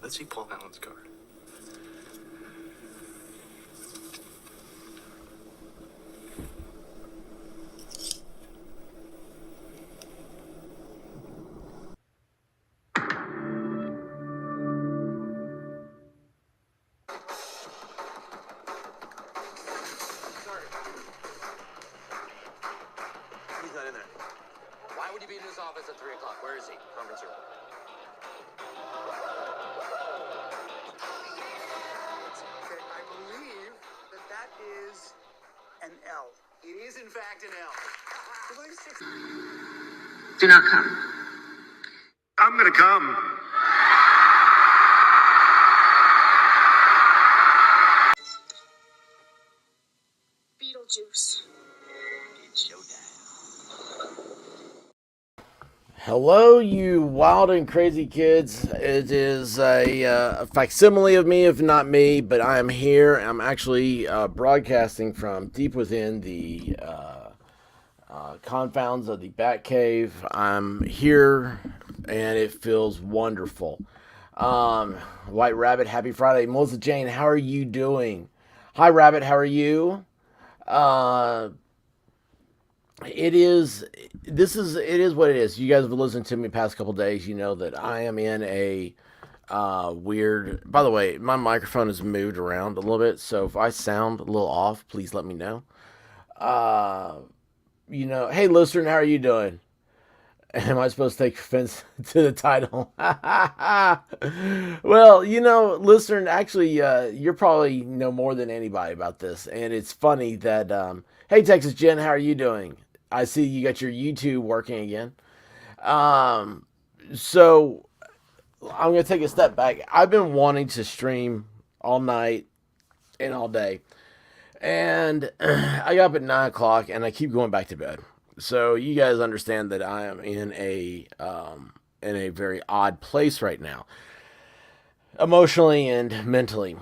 Let's see Paul Allen's card. He's not in there. Why would he be in his office at 3 o'clock? Where is he? Conference room. Okay, I believe that is an L. It is, in fact, an L. Do not come. I'm gonna come. Beetlejuice. It's showtime. Hello, you wild and crazy kids. It is a facsimile of me, if not me, but I am here. I'm actually broadcasting from deep within the confounds of the Batcave. I'm here, and it feels wonderful. White Rabbit, happy Friday. Melissa Jane, how are you doing? Hi, Rabbit, how are you? It is what it is. You guys have listened to me the past couple days. You know that I am in a weird. By the way, my microphone has moved around a little bit, so if I sound a little off, please let me know. Hey, listener, how are you doing? Am I supposed to take offense to the title? Well, listener, actually, you're probably know more than anybody about this, and it's funny that. Hey, Texas Jen, how are you doing? I see you got your YouTube working again. So I'm going to take a step back. I've been wanting to stream all night and all day. And I got up at 9 o'clock and I keep going back to bed. So you guys understand that I am in a very odd place right now. Emotionally and mentally.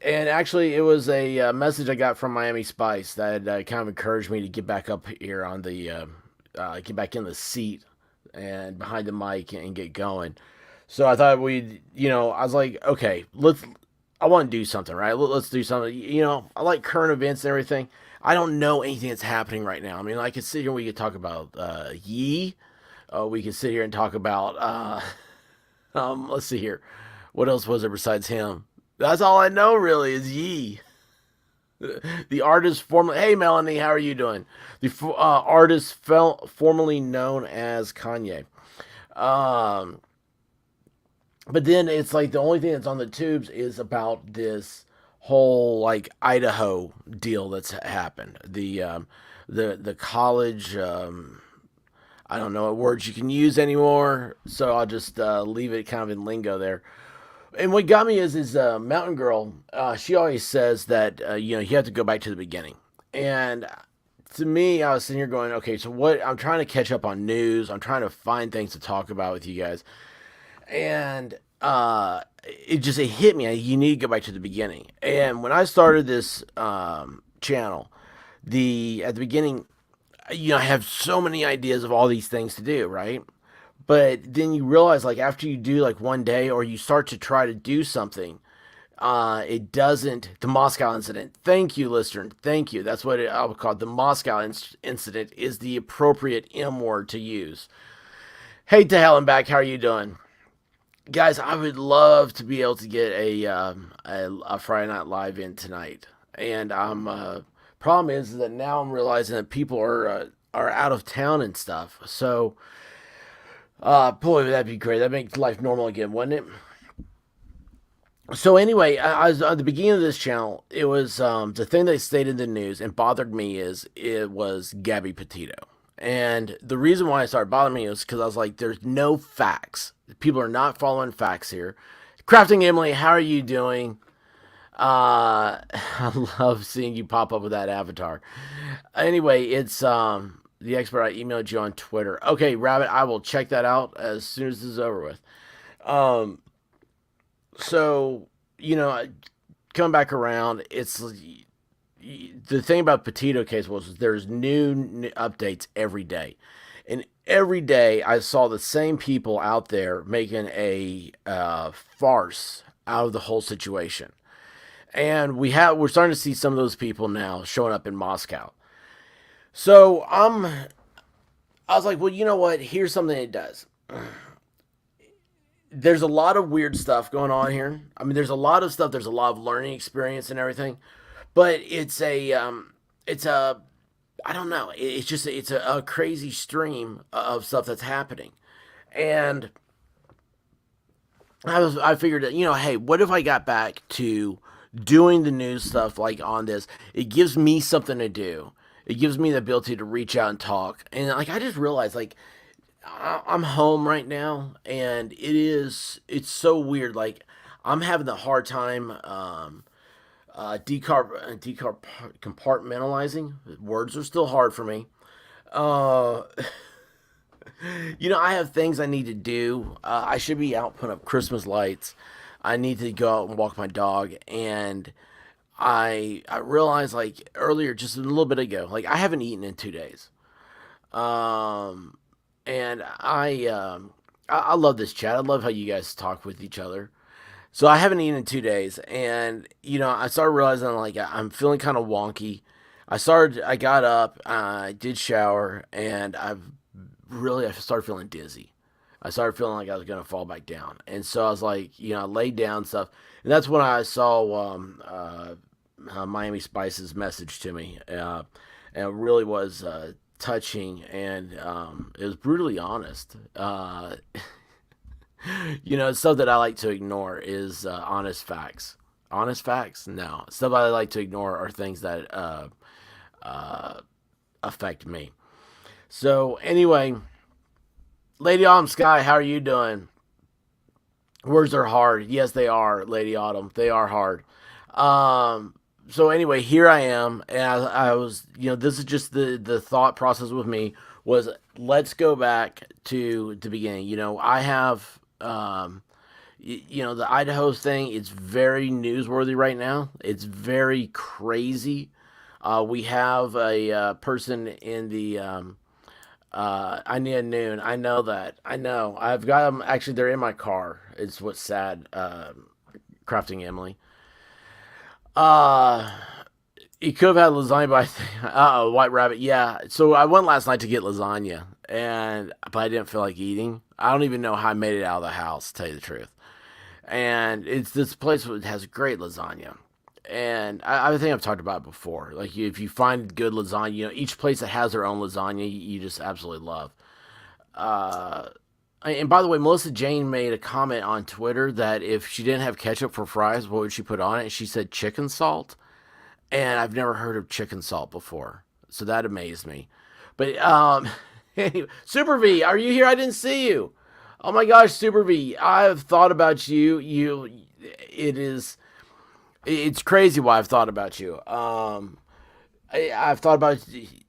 And actually, it was a message I got from Miami Spice that kind of encouraged me to get back up here on the, get back in the seat and behind the mic and get going. So I thought I was like, okay, I want to do something, right? Let's do something. I like current events and everything. I don't know anything that's happening right now. I mean, I could sit here and we could talk about Yee. We could sit here and talk about, let's see here. What else was there besides him? That's all I know, really, is Yee. The artist formerly... Hey, Melanie, how are you doing? The artist formerly known as Kanye. But then it's like the only thing that's on the tubes is about this whole, like, Idaho deal that's happened. The college... I don't know what words you can use anymore, so I'll just leave it kind of in lingo there. And what got me is Mountain Girl, she always says that, you have to go back to the beginning. And to me, I was sitting here going, okay, so I'm trying to catch up on news. I'm trying to find things to talk about with you guys. And it hit me. You need to go back to the beginning. And when I started this channel, at the beginning, I have so many ideas of all these things to do, right? But then you realize, like, after you do, like, one day or you start to try to do something, it doesn't... The Moscow incident. Thank you, listener. Thank you. That's what I would call it. The Moscow incident is the appropriate M word to use. Hey, to hell and back. How are you doing? Guys, I would love to be able to get a Friday Night Live in tonight. And problem is that now I'm realizing that people are out of town and stuff. So... boy, that'd be great. That'd make life normal again, wouldn't it? So anyway, I was at the beginning of this channel. It was the thing that stayed in the news and bothered me it was Gabby Petito. And the reason why it started bothering me is because I was like, there's no facts. People are not following facts here. Crafting Emily, how are you doing? I love seeing you pop up with that avatar. Anyway, it's the expert, I emailed you on Twitter. Okay, Rabbit, I will check that out as soon as this is over with. So, coming back around, it's the thing about Petito case was there's new updates every day. And every day I saw the same people out there making a farce out of the whole situation. And we're starting to see some of those people now showing up in Moscow. So I was like, well, you know what? Here's something it does. There's a lot of weird stuff going on here. I mean, there's a lot of stuff. There's a lot of learning experience and everything, but it's a, I don't know. It's just a crazy stream of stuff that's happening, and I figured that, hey, what if I got back to doing the news stuff like on this? It gives me something to do. It gives me the ability to reach out and talk, and like I just realized like I'm home right now, and it's so weird. Like I'm having a hard time compartmentalizing. Words are still hard for me. Uh, I have things I need to do. I should be out putting up Christmas lights. I need to go out and walk my dog, and I realized like earlier, just a little bit ago, like I haven't eaten in 2 days. Um, and I love this chat. I love how you guys talk with each other. So I haven't eaten in 2 days, and I started realizing like I'm feeling kind of wonky. I got up, I did shower, and I started feeling dizzy. I started feeling like I was gonna fall back down, and so I was like, I laid down stuff, and that's when I saw Miami Spice's message to me, and it really was touching, and it was brutally honest. Stuff that I like to ignore is honest facts. Honest facts? No. Stuff I like to ignore are things that uh, affect me. So, anyway, Lady Autumn Sky, how are you doing? Words are hard. Yes, they are, Lady Autumn. They are hard. So, anyway, here I am. And I was, this is just the thought process with me was let's go back to the beginning. I have the Idaho thing. It's very newsworthy right now. It's very crazy. We have a person in the I need a noon. I know that. I know. I've got them. Actually, they're in my car. It's what's sad. Crafting Emily. Uh, you could have had lasagna, but White Rabbit. Yeah. So I went last night to get lasagna, but I didn't feel like eating. I don't even know how I made it out of the house, to tell you the truth. And it's this place that has great lasagna. And I think I've talked about it before. Like, if you find good lasagna, each place that has their own lasagna, you just absolutely love. Uh, and by the way, Melissa Jane made a comment on Twitter that if she didn't have ketchup for fries, what would she put on it? And she said chicken salt. And I've never heard of chicken salt before. So that amazed me. But anyway, Super V, are you here? I didn't see you. Oh my gosh, Super V, I've thought about you. It's crazy why I've thought about you. I've thought about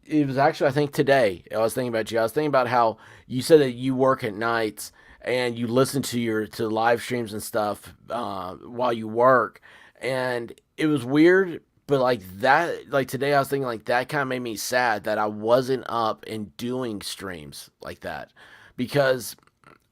it was actually I think today I was thinking about you. I was thinking about how you said that you work at nights and you listen to live streams and stuff while you work, and it was weird. But like that, like today, I was thinking like that kind of made me sad that I wasn't up and doing streams like that, because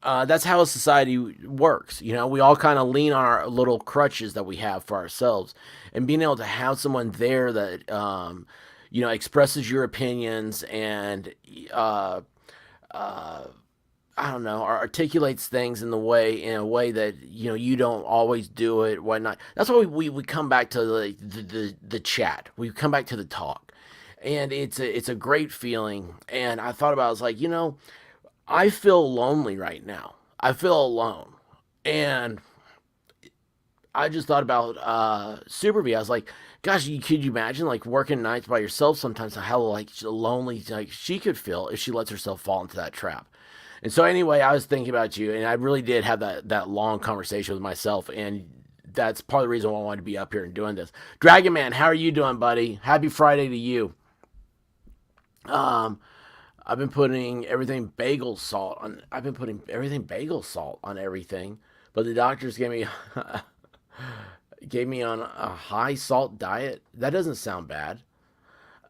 that's how a society works. We all kind of lean on our little crutches that we have for ourselves, and being able to have someone there that expresses your opinions and uh, I don't know, articulates things in a way that you don't always do it, whatnot. That's why we come back to the chat. We come back to the talk, and it's a great feeling. And I thought about it, I was like, I feel lonely right now. I feel alone. And I just thought about Super V. I was like, gosh, could you imagine like working nights by yourself sometimes, how like lonely like she could feel if she lets herself fall into that trap. And so anyway, I was thinking about you, and I really did have that long conversation with myself, and that's part of the reason why I wanted to be up here and doing this. Dragon Man, how are you doing, buddy? Happy Friday to you. Um, I've been putting everything bagel salt on. I've been putting everything bagel salt on everything, but the doctors gave me on a high salt diet. That doesn't sound bad.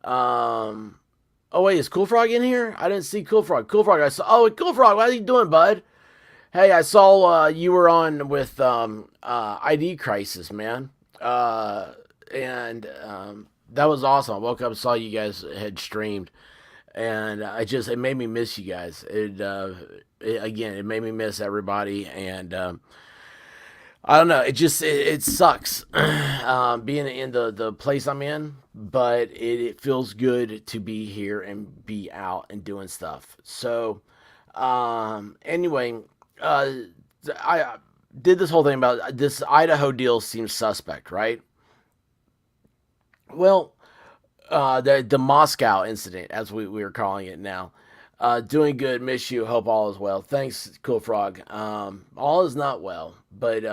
Um, Oh wait, is Cool Frog in here? I didn't see Cool Frog. Cool Frog, I saw. Oh, Cool Frog, how you doing, bud? Hey, I saw you were on with ID Crisis, man. And that was awesome. I woke up and saw you guys had streamed, and it made me miss you guys. It made me miss everybody, and I don't know. It sucks being in the place I'm in, but it feels good to be here and be out and doing stuff. So anyway, uh, I did this whole thing about this Idaho deal seems suspect, right? Well, the Moscow incident, as we are calling it now. Doing good. Miss you. Hope all is well. Thanks, Cool Frog. All is not well, but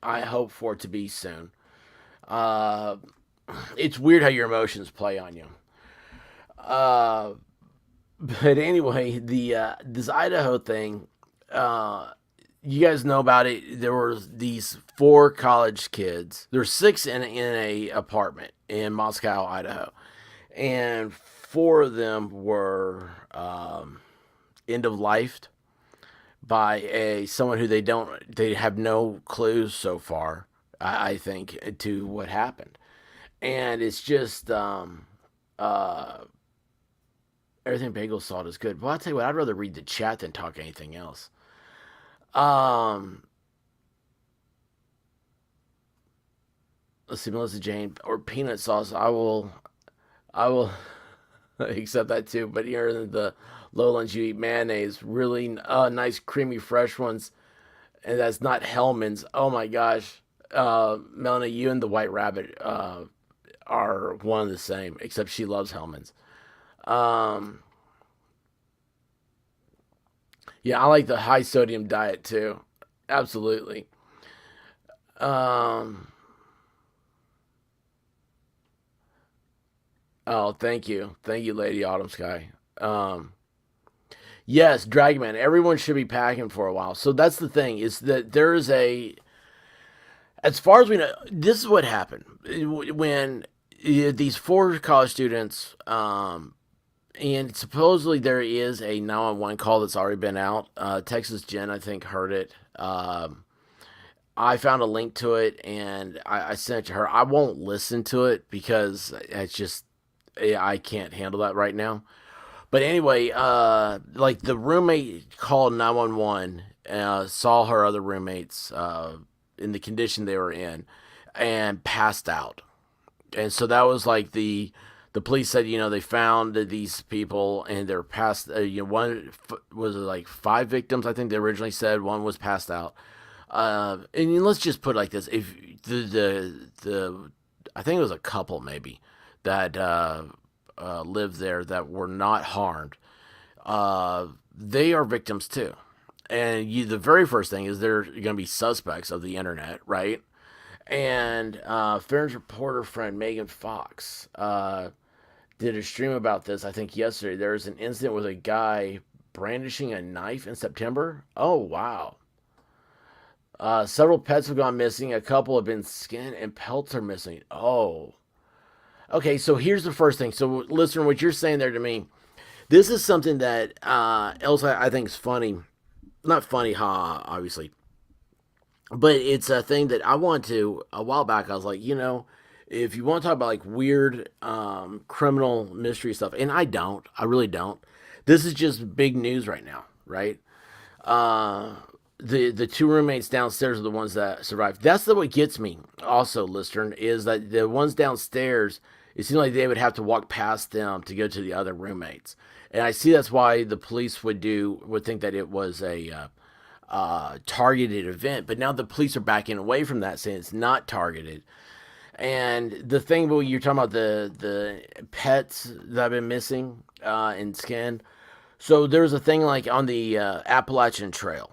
I hope for it to be soon. Uh, it's weird how your emotions play on you. Uh, but anyway, the this Idaho thing. Uh, you guys know about it. There were these four college kids. There were six in a apartment in Moscow, Idaho, and four of them were end of life by a someone who they have no clues so far. I think to what happened, and it's just uh, everything Bagel Salt is good. Well, I'll tell you what, I'd rather read the chat than talk anything else. Um, let's see, Melissa Jane or peanut sauce. I will accept that too. But here in the lowlands, you eat mayonnaise, really nice, creamy, fresh ones, and that's not Hellman's. Oh my gosh, Melanie, you and the White Rabbit are one and the same, except she loves Hellman's. Um, yeah, I like the high sodium diet too. Absolutely. Um, oh, thank you, Lady Autumn Sky. Um, yes, Dragman. Everyone should be packing for a while. So that's the thing is that there is as far as we know, this is what happened when these four college students, and supposedly there is a 911 call that's already been out. Texas Jen, I think, heard it. I found a link to it and I sent it to her. I won't listen to it because it's just I can't handle that right now. But anyway, like the roommate called 911, saw her other roommates in the condition they were in, and passed out. And so that was like the police said, they found these people and they're passed. One was like five victims, I think they originally said. One was passed out. And let's just put it like this: if the I think it was a couple maybe that lived there that were not harmed. They are victims too. And the very first thing is they're going to be suspects of the internet, right? And Fairness reporter friend Megan Fox did a stream about this, I think yesterday. There was an incident with a guy brandishing a knife in September. Oh, wow. Several pets have gone missing. A couple have been skinned and pelts are missing. Oh. Okay, so here's the first thing. So, listener, what you're saying there to me, this is something that Elsa I think is funny. Not funny, ha, obviously. But it's a thing that I want to, a while back, I was like, if you want to talk about like weird criminal mystery stuff, and I really don't. This is just big news right now, right? Uh, the two roommates downstairs are the ones that survived. That's the what gets me. Also, listener, is that the ones downstairs, it seems like they would have to walk past them to go to the other roommates, and I see that's why the police would think that it was a targeted event. But now the police are backing away from that, saying it's not targeted. And the thing when you're talking about the pets that have been missing in skin, so there's a thing like on the Appalachian Trail,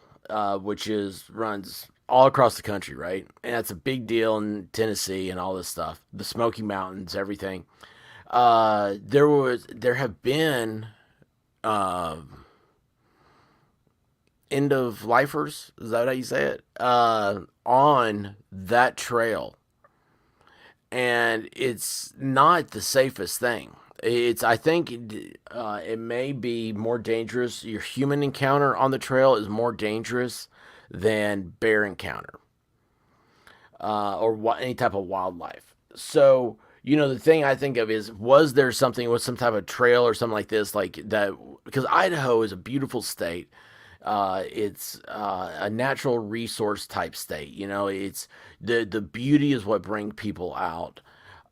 which runs all across the country, right? And that's a big deal in Tennessee and all this stuff, the Smoky Mountains, everything. There have been uh, end of lifers, is that how you say it? On that trail, and it's not the safest thing. I think it may be more dangerous. Your human encounter on the trail is more dangerous than bear encounter or any type of wildlife. So, the thing I think of is, was there something with some type of trail or something like this, like that? Because Idaho is a beautiful state. It's a natural resource type state. It's the beauty is what brings people out.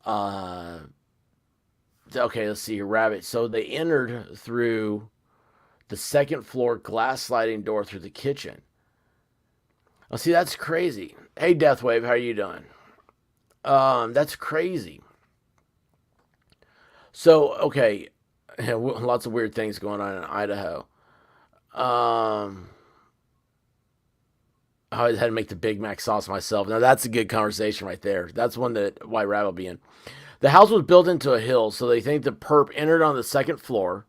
Uh, okay, let's see here, rabbit. So they entered through the second floor glass sliding door through the kitchen. Oh, see, that's crazy. Hey, Deathwave, how are you doing? That's crazy. So, okay, lots of weird things going on in Idaho. Um, I always had to make the Big Mac sauce myself. Now that's a good conversation right there. That's one that White Rabbit will be in. The house was built into a hill, so they think the perp entered on the second floor,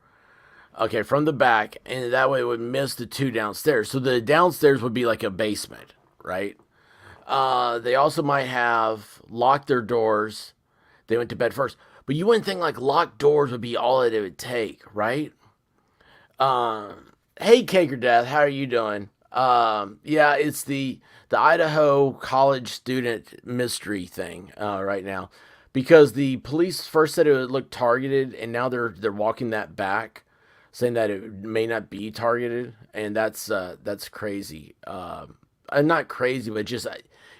okay, from the back, and that way it would miss the two downstairs. So the downstairs would be like a basement, right? They also might have locked their doors. They went to bed first. But you wouldn't think like locked doors would be all that it would take, right? Hey, Cake or Death, how are you doing? Yeah, it's the Idaho college student mystery thing right now, because the police first said it would look targeted, and now they're walking that back, saying that it may not be targeted, and that's crazy. Not crazy, but just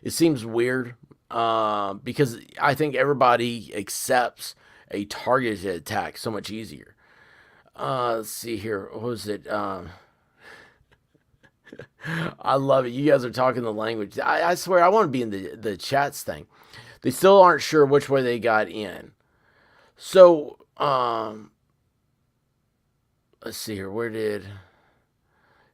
it seems weird because I think everybody accepts a targeted attack so much easier. Let's see here. What was it? I love it. You guys are talking the language. I swear I want to be in the chats thing. They still aren't sure which way they got in. So, let's see here. Where did...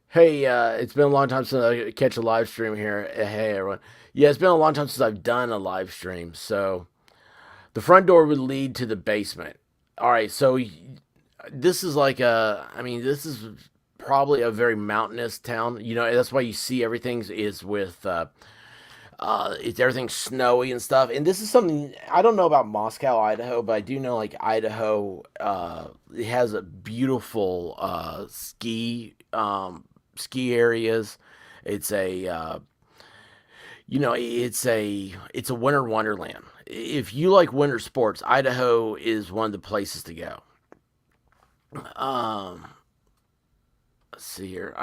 Hey, it's been a long time since I catch a live stream here. Hey, everyone. Yeah, it's been a long time since I've done a live stream. So, the front door would lead to the basement. All right, so this is like this is probably a very mountainous town. That's why you see everything is with, it's everything's snowy and stuff. And this is something, I don't know about Moscow, Idaho, but I do know like Idaho, it has a beautiful, ski areas. It's it's a winter wonderland. If you like winter sports, Idaho is one of the places to go. Um, let's see here.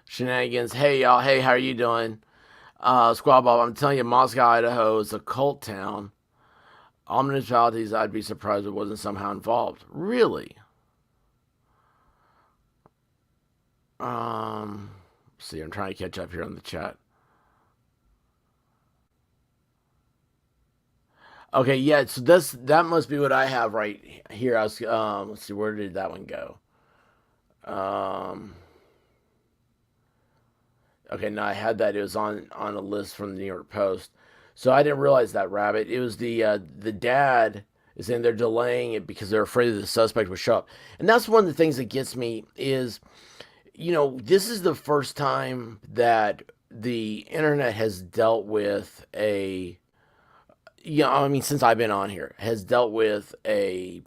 Shenanigans. Hey y'all. Hey, how are you doing? Squad Bob, I'm telling you, Moscow, Idaho is a cult town. All municipalities, I'd be surprised if it wasn't somehow involved. Really? See, I'm trying to catch up here on the chat. Okay, yeah, so that must be what I have right here. Let's see, where did that one go? Um, okay, no, I had that. It was on a list from the New York Post. So I didn't realize that, Rabbit. It was the dad is saying they're delaying it because they're afraid that the suspect would show up. And that's one of the things that gets me is, this is the first time that the internet has dealt with since I've been on here, has dealt with a,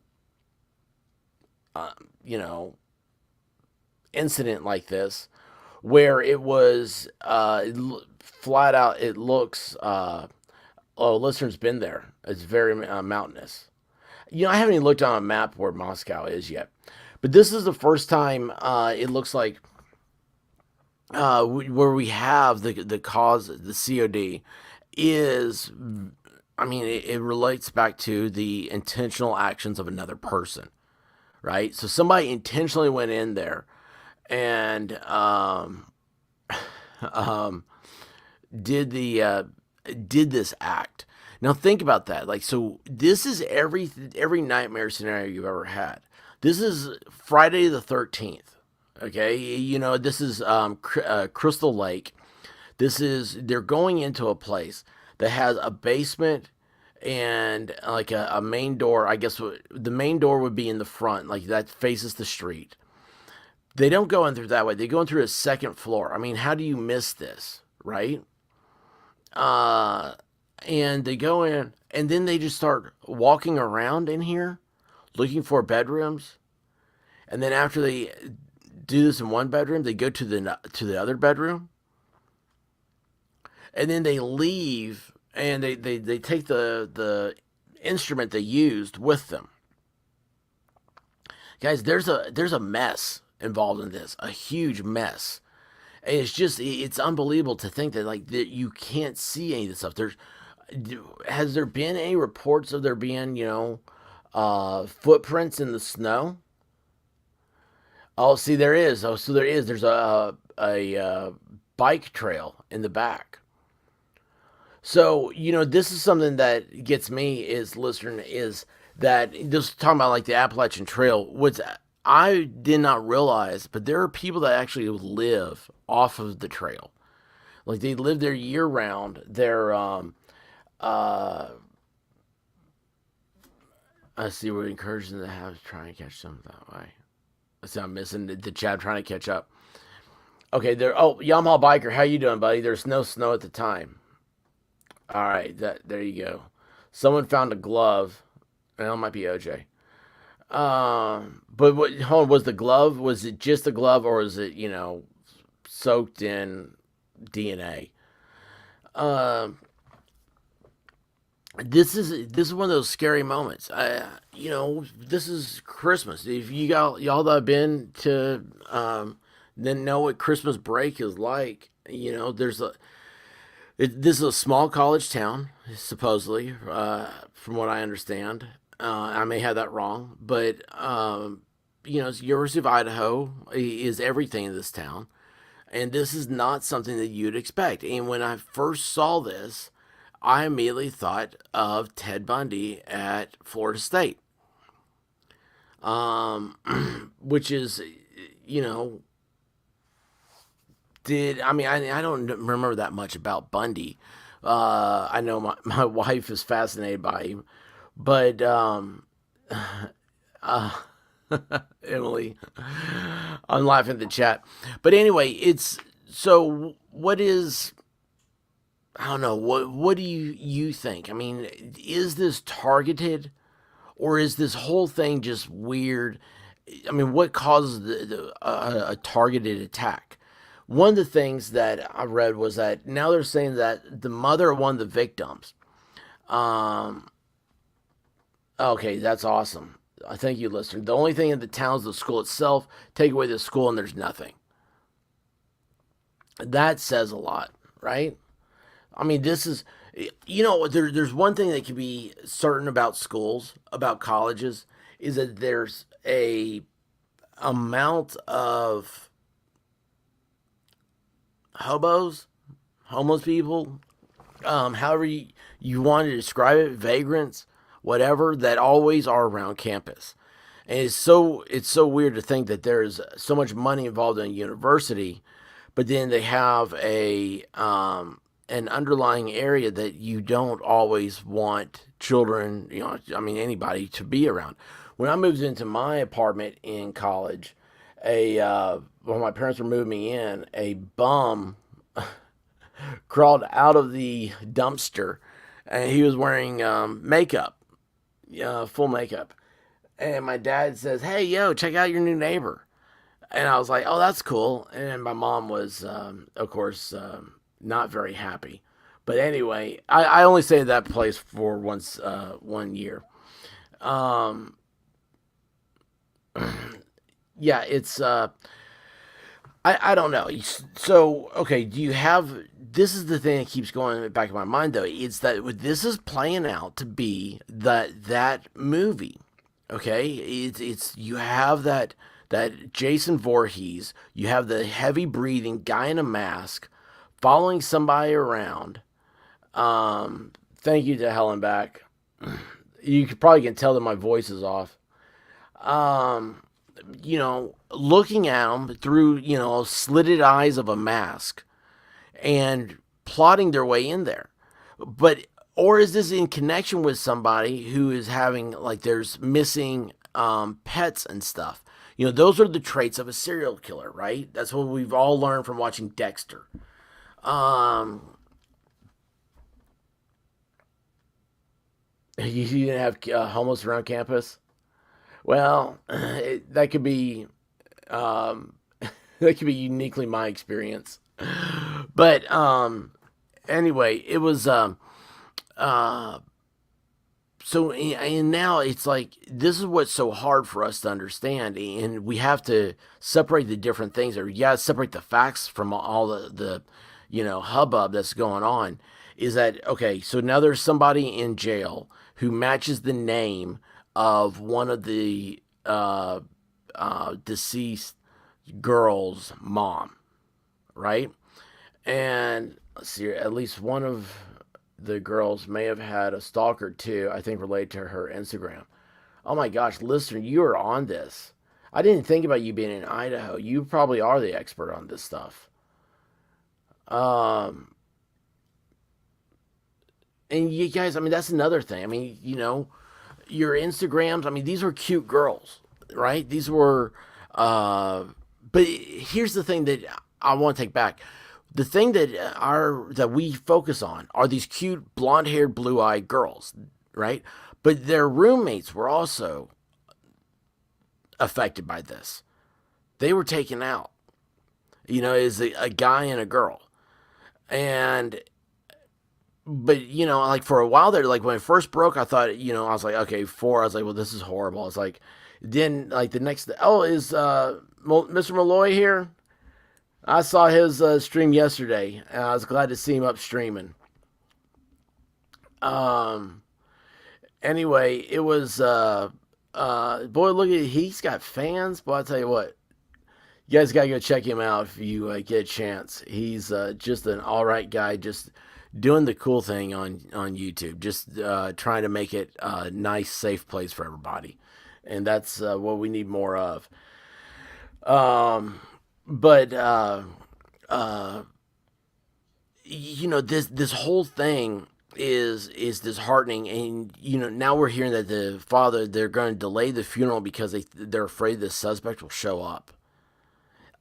uh, you know, incident like this where it was flat out, it looks, oh, listener's been there. It's very mountainous. I haven't even looked on a map where Moscow is yet. But this is the first time it looks like where we have the cause, the COD, is, it relates back to the intentional actions of another person, right? So somebody intentionally went in there and um, did this act. Now think about that. Like, so this is every nightmare scenario you've ever had. This is Friday the 13th. Okay, this is Crystal Lake. They're going into a place that has a basement and like a main door. I guess the main door would be in the front, like that faces the street. They don't go in through that way. They go in through a second floor. How do you miss this, right? And they go in, and then they just start walking around in here. looking for bedrooms, and then after they do this in one bedroom, they go to the other bedroom, and then they leave and they take the instrument they used with them. Guys, there's a mess involved in this, a huge mess. And it's unbelievable to think that like that you can't see any of this stuff. Has there been any reports of there being, footprints in the snow? Oh, see, there is. Oh, so there is. There's a bike trail in the back. So, this is something that gets me is listener is that just talking about like the Appalachian Trail, which I did not realize, but there are people that actually live off of the trail. Like they live there year round. Uh, I see we're encouraging them to have try and catch some that way. I see I'm missing the chat trying to catch up. Okay, Yamaha biker, how you doing, buddy? There's no snow at the time. All right, there you go. Someone found a glove. Well, it might be OJ. But hold on, was the glove? Was it just a glove, or was it soaked in DNA? Um, this is one of those scary moments. This is Christmas. If y'all that have been to, then know what Christmas break is like. This is a small college town, supposedly, from what I understand. I may have that wrong, but it's University of Idaho is everything in this town, and this is not something that you'd expect. And when I first saw this, I immediately thought of Ted Bundy at Florida State, which is, I don't remember that much about Bundy. I know my wife is fascinated by him, but uh, Emily, I'm laughing at the chat. But anyway, what is, I don't know, what do you think? I mean, is this targeted, or is this whole thing just weird? I mean, what causes a targeted attack? One of the things that I read was that now they're saying that the mother of one of the victims. Okay, that's awesome. I thank you, listener. The only thing in the town is the school itself. Take away the school and there's nothing. That says a lot, right? I mean, this is, there's one thing that can be certain about schools, about colleges, is that there's a amount of homeless people, however you want to describe it, vagrants, whatever, that always are around campus. And it's so weird to think that there's so much money involved in a university, but then they have an underlying area that you don't always want children, anybody to be around. When I moved into my apartment in college, when my parents were moving me in, a bum crawled out of the dumpster, and he was wearing makeup, full makeup. And my dad says, "Hey, yo, check out your new neighbor." And I was like, "Oh, that's cool." And my mom was, of course, not very happy. But anyway, I only stayed at that place for 1 year. Um, yeah, it's I don't know. So okay, do you have? This is the thing that keeps going back in my mind, though. It's that this is playing out to be that movie. Okay, it's you have that Jason Voorhees. You have the heavy breathing guy in a mask following somebody around. Thank you to Helen back. You probably can tell that my voice is off. Looking at them through, slitted eyes of a mask and plotting their way in there. But, or is this in connection with somebody who is having, like, there's missing pets and stuff? Those are the traits of a serial killer, right? That's what we've all learned from watching Dexter. You didn't have homeless around campus? Well, that could be um, that could be uniquely my experience. But anyway, it was uh, so and now it's like this is what's so hard for us to understand, and we have to separate the different things, or you got to separate the facts from all the hubbub that's going on. Is that okay? So now there's somebody in jail who matches the name of one of the deceased girl's mom, right? And let's see, at least one of the girls may have had a stalker too, I think related to her Instagram. Oh my gosh, listener, you are on this. I didn't think about you being in Idaho. You probably are the expert on this stuff. Um, and you guys, I mean, that's another thing. I mean, your Instagrams, I mean, these were cute girls, right? These were, but here's the thing that I want to take back. The thing that we focus on are these cute blonde-haired, blue-eyed girls, right? But their roommates were also affected by this. They were taken out, as a guy and a girl, and but like for a while there, like when it first broke, I thought, I was like, okay, four. I was like, well, this is horrible. It's like, then like the next, oh, is Mr. Malloy here? I saw his stream yesterday, and I was glad to see him up streaming. Um. Anyway, it was boy, look at he's got fans. Boy, I tell you what, you guys gotta go check him out if you get a chance. He's just an all right guy, just doing the cool thing on YouTube, just trying to make it a nice, safe place for everybody, and that's what we need more of. Um, but uh, this whole thing is disheartening, and now we're hearing that the father, they're going to delay the funeral because they're afraid the suspect will show up.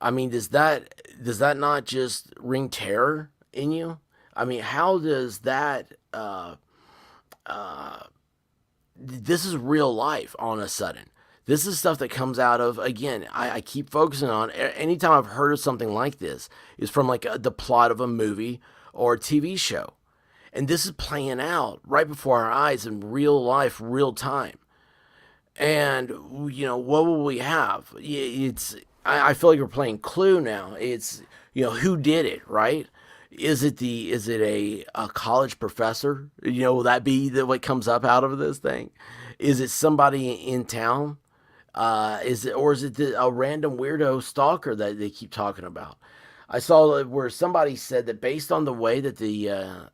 I mean, does that not just ring terror in you? I mean, how does that uh this is real life all of a sudden. This is stuff that comes out of, again, I keep focusing on, anytime I've heard of something like this, is from like the plot of a movie or a TV show. And this is playing out right before our eyes in real life, real time. And, what will we have? I feel like we're playing Clue now. It's, who did it, right? Is it a college professor? Will that be what comes up out of this thing? Is it somebody in town? Is it a random weirdo stalker that they keep talking about? I saw where somebody said that based on the way that the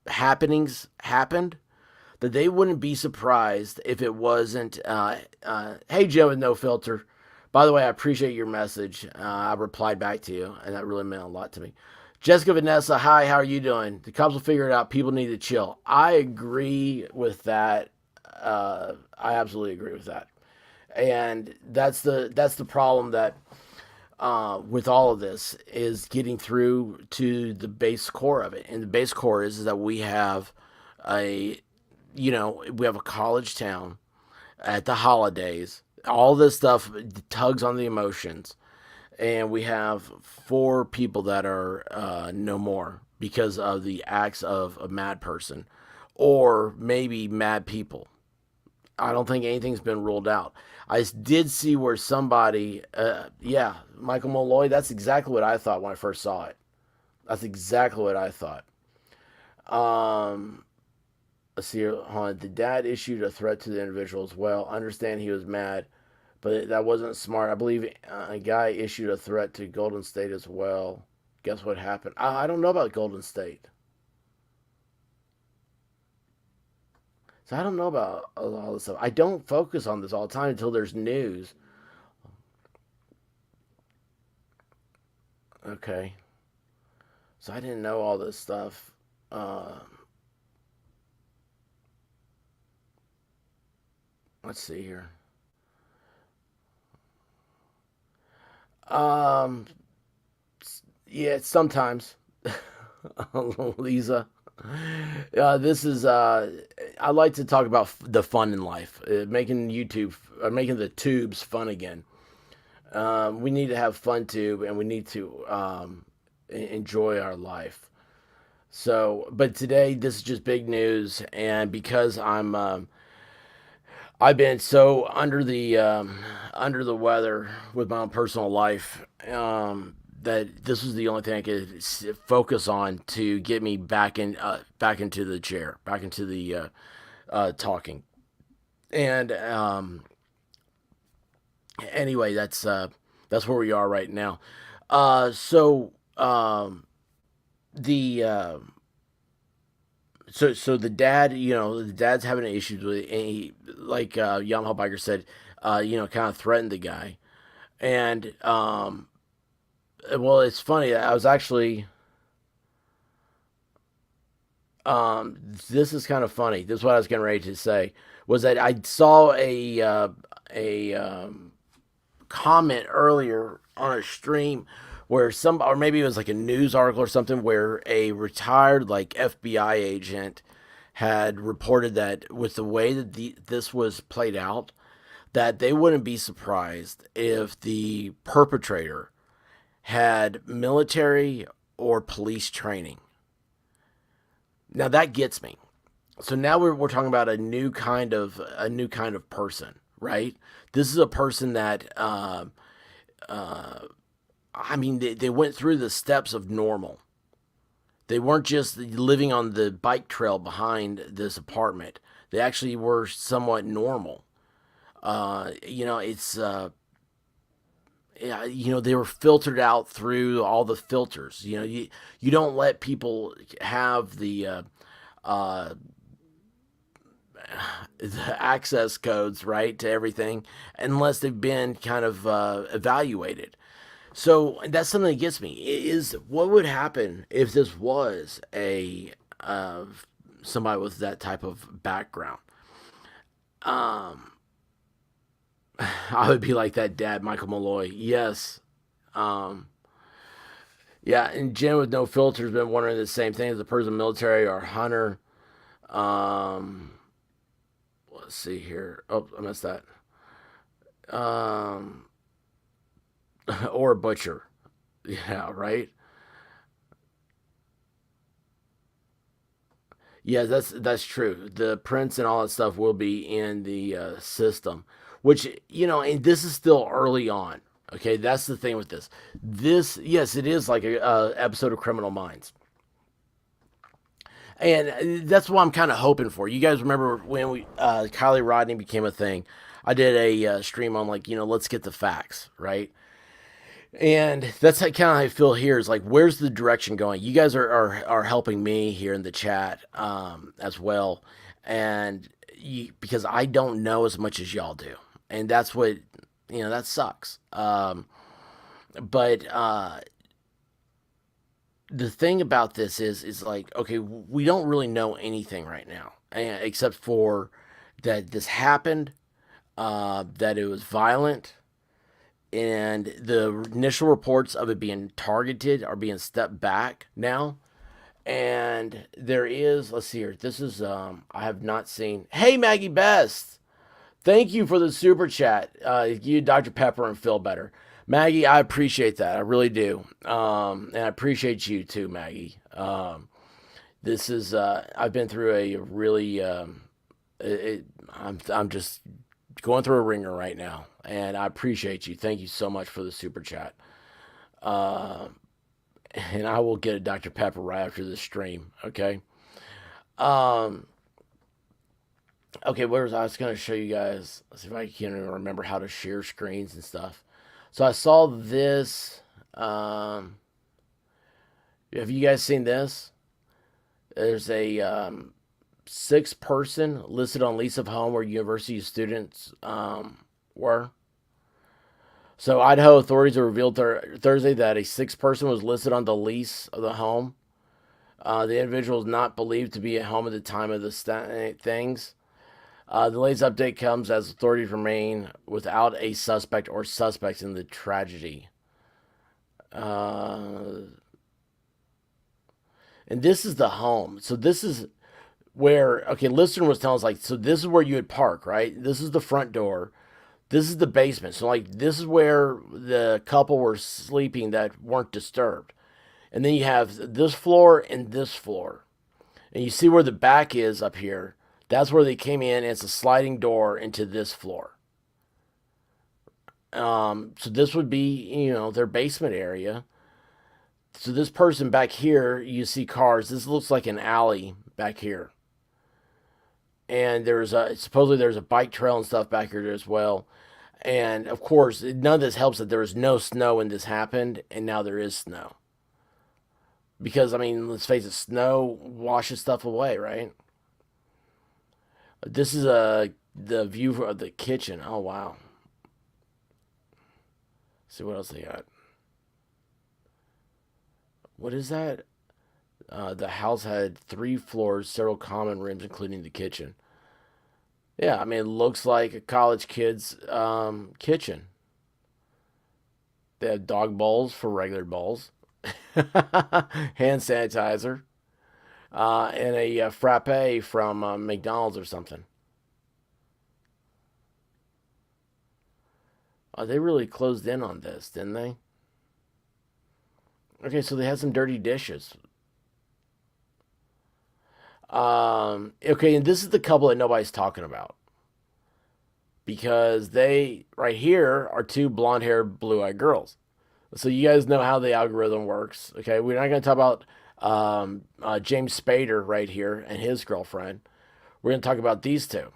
happenings happened, that they wouldn't be surprised if it wasn't. Hey, Joe with no filter. By the way, I appreciate your message. I replied back to you, and that really meant a lot to me. Jessica Vanessa, hi, how are you doing? The cops will figure it out. People need to chill. I agree with that. I absolutely agree with that. And that's the problem that with all of this is getting through to the base core of it. And the base core is that a we have a college town at the holidays. All this stuff tugs on the emotions, and we have four people that are no more because of the acts of a mad person, or maybe mad people. I don't think anything's been ruled out. I did see where somebody, yeah, Michael Malloy. That's exactly what I thought when I first saw it. That's exactly what I thought. Um, let's see here. Hold on. The dad issued a threat to the individual as well. Understand he was mad, but that wasn't smart. I believe a guy issued a threat to Golden State as well. Guess what happened? I don't know about Golden State. So I don't know about all this stuff. I don't focus on this all the time until there's news. Okay. So I didn't know all this stuff. Let's see here. Um, yeah, sometimes. Lisa. This is I like to talk about the fun in life, making YouTube, making the tubes fun again. We need to have fun too, and we need to enjoy our life. So, but today this is just big news, and because I've been so under the weather with my own personal life, that this was the only thing I could focus on to get me back into the chair, back into the talking. And anyway, that's where we are right now. So the so the dad, the dad's having issues with it, and he, like Yamaha Biker said, kind of threatened the guy. And well, it's funny. I was actually this is kind of funny. This is what I was getting ready to say. Was that I saw a comment earlier on a stream where some, or maybe it was like a news article or something, where a retired like FBI agent had reported that with the way that this was played out, that they wouldn't be surprised if the perpetrator had military or police training. Now that gets me. So now we're talking about a new kind of person, right? This is a person that I mean, they went through the steps of normal. They weren't just living on the bike trail behind this apartment. They actually were somewhat normal. It's yeah, they were filtered out through all the filters. You don't let people have uh, the access codes, right, to everything unless they've been kind of evaluated. So that's something that gets me is what would happen if this was a somebody with that type of background. Um, I would be like that dad, Michael Malloy. Yes. Um, yeah, and Jen with no filters been wondering the same thing as a person in the military or hunter. Um, let's see here. Oh, I missed that. Um, or a butcher. Yeah, right. Yeah, that's true. The prints and all that stuff will be in the system, which and this is still early on. Okay, that's the thing with this. This, yes, it is like a episode of Criminal Minds, and that's what I'm kind of hoping for. You guys remember when we Kylie Rodney became a thing? I did a stream on like let's get the facts right. And that's kind of how I feel here is like, where's the direction going? You guys are helping me here in the chat as well. And because I don't know as much as y'all do. And that's what, that sucks. But the thing about this is like, okay, we don't really know anything right now, except for that this happened, that it was violent, and the initial reports of it being targeted are being stepped back now. And there is, let's see here. This is I have not seen. Hey Maggie Best, thank you for the super chat. You, Dr. Pepper, and Feel Better. Maggie, I appreciate that. I really do. And I appreciate you too, Maggie. This is I've been through a really I'm just going through a ringer right now, and I appreciate you. Thank you so much for the super chat. Uh, and I will get a Dr. Pepper right after this stream. Okay. Um. Okay. I was gonna show you guys. Let's see if I can remember how to share screens and stuff. So I saw this. Have you guys seen this? There's a 6 person listed on lease of home where university students were. So Idaho authorities have revealed Thursday that a 6 person was listed on the lease of the home. The individual is not believed to be at home at the time of the things. The latest update comes as authorities remain without a suspect or suspects in the tragedy. And this is the home. So this is where, okay, listener was telling us, like, so this is where you would park, right? This is the front door. This is the basement. So, like, this is where the couple were sleeping that weren't disturbed. And then you have this floor and this floor. And you see where the back is up here. That's where they came in. And it's a sliding door into this floor. So this would be, their basement area. So this person back here, you see cars. This looks like an alley back here. And supposedly there's a bike trail and stuff back here as well. And of course, none of this helps that there was no snow when this happened, and now there is snow. Because, I mean, let's face it, snow washes stuff away, right? This is the view of the kitchen. Oh, wow. Let's see what else they got. What is that? The house had 3 floors, several common rooms, including the kitchen. Yeah, I mean, it looks like a college kid's kitchen. They have dog bowls for regular bowls, hand sanitizer, and a frappe from McDonald's or something. Oh, they really closed in on this, didn't they? Okay, so they had some dirty dishes. Okay, and this is the couple that nobody's talking about. Because they, right here, are 2 blonde-haired, blue-eyed girls. So you guys know how the algorithm works. Okay, we're not going to talk about James Spader right here and his girlfriend. We're going to talk about these 2.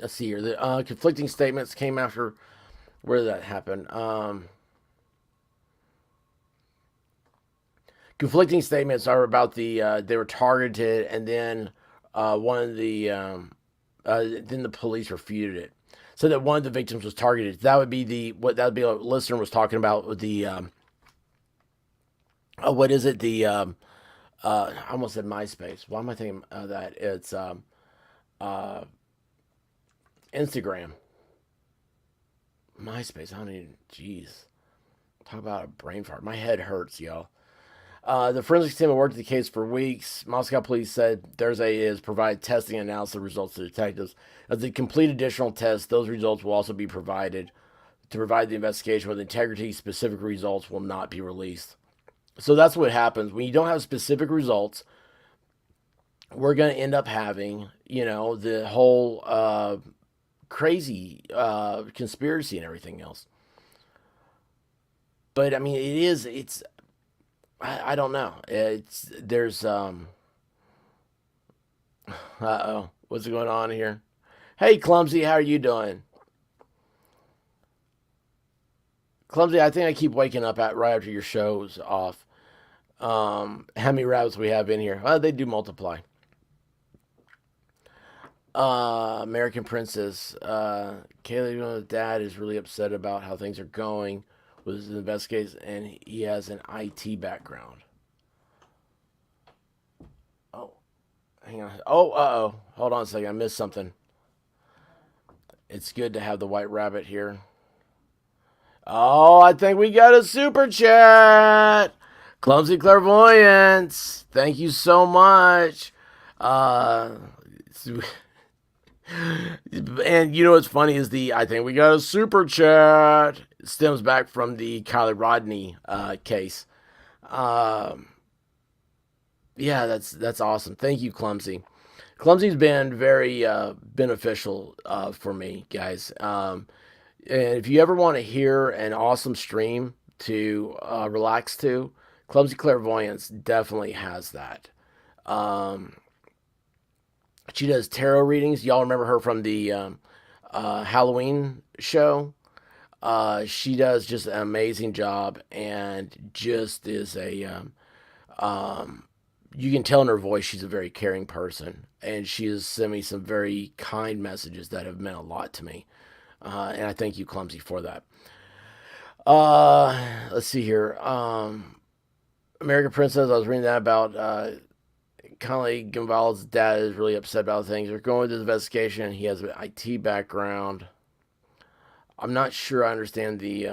Let's see here. The conflicting statements came after where did that happen. Conflicting statements are about they were targeted, and then one of the then the police refuted it, so that one of the victims was targeted. That would be what listener was talking about with the what is it, the I almost said MySpace. Why am I thinking of that? It's Instagram. MySpace. I don't even. Jeez. Talk about a brain fart. My head hurts, y'all. The forensics team had worked the case for weeks. Moscow police said Thursday is provide testing and analysis results to detectives. As they complete additional tests, those results will also be provided to provide the investigation with integrity. Specific results will not be released. So that's what happens when you don't have specific results. We're going to end up having, the whole crazy conspiracy and everything else. But I mean, it's. I don't know. There's uh-oh. What's going on here? Hey, Clumsy, how are you doing? Clumsy, I think I keep waking up right after your show's off. How many rabbits we have in here? They do multiply. American Princess. Kaylee's dad is really upset about how things are going with his investigation, and he has an IT background. Oh, hang on. Oh, uh-oh. Hold on a second. I missed something. It's good to have the white rabbit here. Oh, I think we got a super chat. Clumsy Clairvoyance. Thank you so much. And you know what's funny is I think we got a super chat. It stems back from the Kylie Rodney case. Yeah, that's awesome. Thank you, Clumsy. Clumsy's been very beneficial for me, guys. And if you ever want to hear an awesome stream to relax to, Clumsy Clairvoyance definitely has that. She does tarot readings. Y'all remember her from the Halloween show? She does just an amazing job, and just is you can tell in her voice she's a very caring person, and she has sent me some very kind messages that have meant a lot to me. And I thank you, Clumsy, for that. Let's see here. American Princess, I was reading that about Kylie Gonzalez's dad is really upset about things. They're going with this investigation. He has an IT background. I'm not sure I understand the.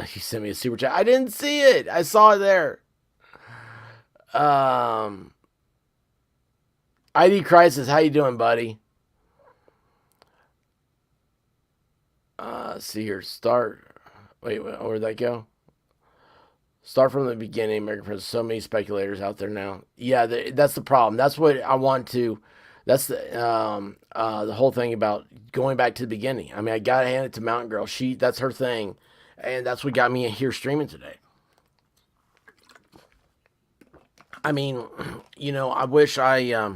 He sent me a super chat. I didn't see it. I saw it there. ID Crisis, how you doing, buddy? See here. Start. Wait, where'd that go? Start from the beginning, American President. So many speculators out there now. Yeah, that's the problem. That's what I want to. That's the whole thing about going back to the beginning. I mean, I gotta hand it to Mountain Girl. That's her thing, and that's what got me here streaming today. I mean, I wish I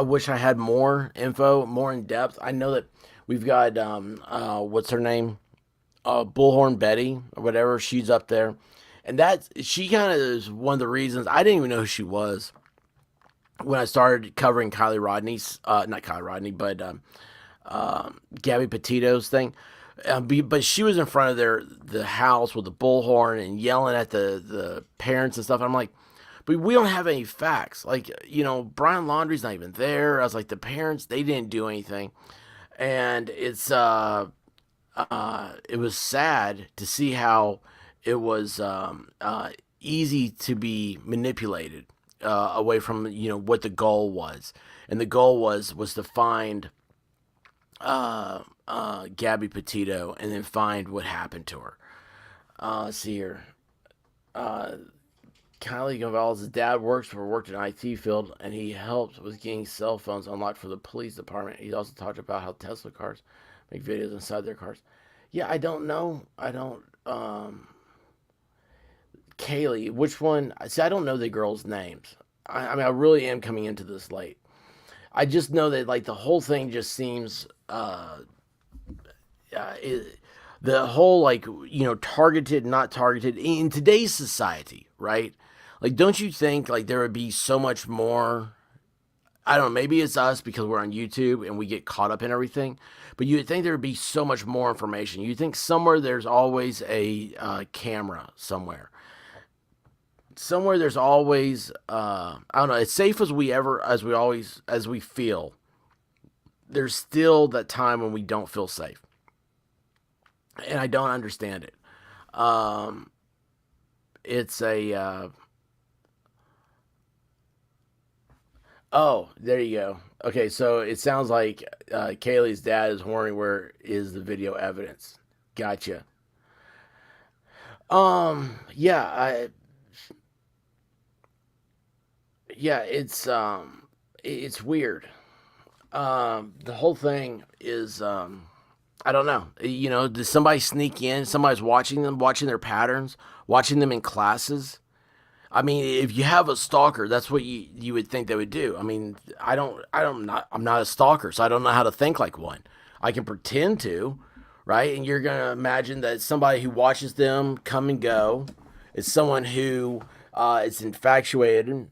wish I had more info, more in depth. I know that we've got what's her name, Bullhorn Betty or whatever. She's up there, and she kind of is one of the reasons I didn't even know who she was when I started covering Kylie Rodney's, not Kylie Rodney, but Gabby Petito's thing. But she was in front of the house with the bullhorn and yelling at the parents and stuff. I'm like, but we don't have any facts. Like, Brian Laundrie's not even there. I was like, the parents, they didn't do anything. And it was sad to see how it was easy to be manipulated away from, what the goal was. And the goal was to find Gabby Petito and then find what happened to her. Let's see here. Kylie Gonzalez's dad worked in IT field, and he helped with getting cell phones unlocked for the police department. He also talked about how Tesla cars make videos inside their cars. Yeah, I don't know. Kaylee, which one? See, I don't know the girls' names. I mean, I really am coming into this late. I just know that, like, the whole thing just seems, the whole, like, targeted, not targeted, in today's society, right? Like, don't you think, like, there would be so much more, I don't know, maybe it's us because we're on YouTube and we get caught up in everything, but you'd think there would be so much more information. You'd think somewhere there's always a camera somewhere. Somewhere there's always, I don't know, as safe as we feel, there's still that time when we don't feel safe. And I don't understand it. It's oh, there you go. Okay, so it sounds like Kaylee's dad is wondering where is the video evidence. Gotcha. Yeah, it's weird. The whole thing is, I don't know. Does somebody sneak in? Somebody's watching them, watching their patterns, watching them in classes. I mean, if you have a stalker, that's what you would think they would do. I mean, I'm not a stalker, so I don't know how to think like one. I can pretend to, right? And you're gonna imagine that somebody who watches them come and go is someone who is infatuated.